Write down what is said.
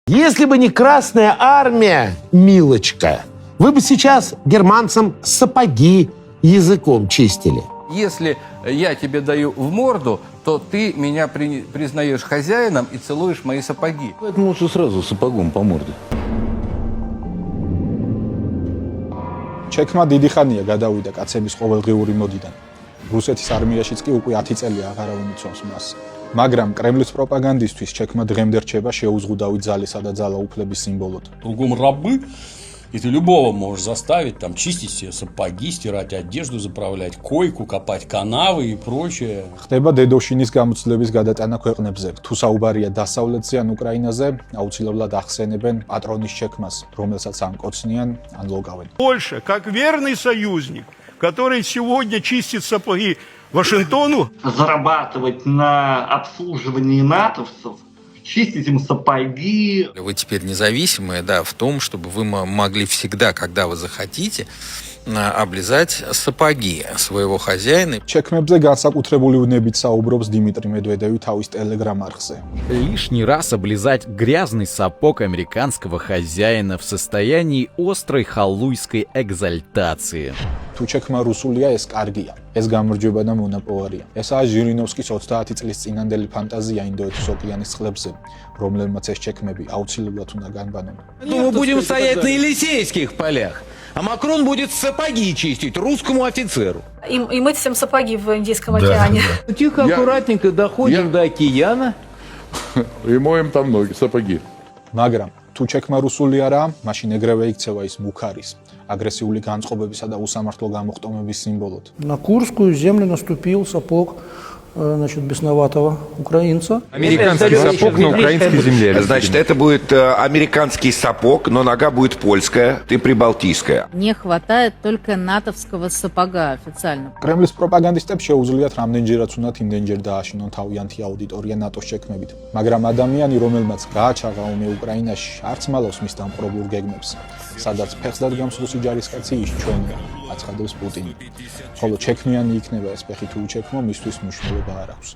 Если бы не Красная Армия, милочка, вы бы сейчас германцам сапоги языком чистили. Если я тебе даю в морду, то ты меня признаешь хозяином и целуешь мои сапоги. Поэтому лучше сразу сапогом по морде. ჩექმა დიდი ხანია გადავიდა კაცების ყოველდღიური მოდიდან. რუსეთის არმიაშიც კი უკვე 10 წელია აღარავინ იცავს მას. მაგრამ კრემლის პროპაგანდისტვის ჩექმა დღემდე რჩება შეუზღუდავი ძალისა და ძალაუფლების სიმბოლოდ. Кругом рабы, и ты любого можешь заставить там чистить себе сапоги, стирать одежду, заправлять койку, копать канавы и прочее. ხდება დედოშინის გამოცდილების გადატანა ქვეყნებზე. თუ საუბარია დასავლეთზე ან უკრაინაზე, აუცილებლად ახსენებენ პატრონის ჩექმას, რომელსაც ან კოცნიან, ან ლოგავენ. Польша, как верный союзник, который сегодня чистит сапоги Вашингтону, зарабатывать на обслуживании натовцев, чистить им сапоги. Вы теперь независимые, да, в том, чтобы вы могли всегда, когда вы захотите, облизать сапоги своего хозяина. ჩექმებზე განსაკუთრებული უნებით საუბრობს დიმიტრი მედვედევი თავის ტელეგრამ არხზე. Лишний раз облизать грязный сапог американского хозяина в состоянии острой халуйской экзальтации. თუ ჩექმა რუსულია, ეს კარგია. ეს გამარჯვება და მონაპოვარია. ესაა ჟირინოვსკის 30 წლის წინანდელი ფანტაზია ინდოეთის ოკეანის წყლებზე, რომლებმაც ეს ჩექმები აუცილებლად უნდა განბანონ. Мы будем стоять на Елисейских полях, а Макрон будет сапоги чистить русскому офицеру. И мыть всем сапоги в Индийском океане. Тихо, аккуратненько доходим до океана. И моем там ноги, сапоги. მაგრამ თუ ჩექმა русული არა, მაშინ ეგრევე იქცევა ის მუქარის, აგრესიული განწყობებისა და უსამართლო გამოხტომების სიმბოლოდ. На Курскую землю наступил сапог, значит, бесноватого украинца. Американский сапог на украинской земле. Значит, это будет американский сапог, но нога будет польская, ты прибалтийская. Не хватает только натовского сапога официально. კრემლის პროპაგანდისტებს შეუძლიათ რამდენჯერაც უნდა იმდენჯერ დააშინონ თავიანთი აუდიტორია ნატოს ჩექმებით. მაგრამ ადამიანი, რომელმაც გააჩაღა ომი უკრაინაში, არც მალავს მის დამპყრობლურ გეგმებს. სადაც ფეხს დადგამს რუსი ჯარისკაცი, ის ჩვენია, აცხადებს პუტინი. ხოლო ჩექმიანი იქნება ეს ფეხი თუ უჩექმო, მისთვის მნიშვნელობა არ აქვს.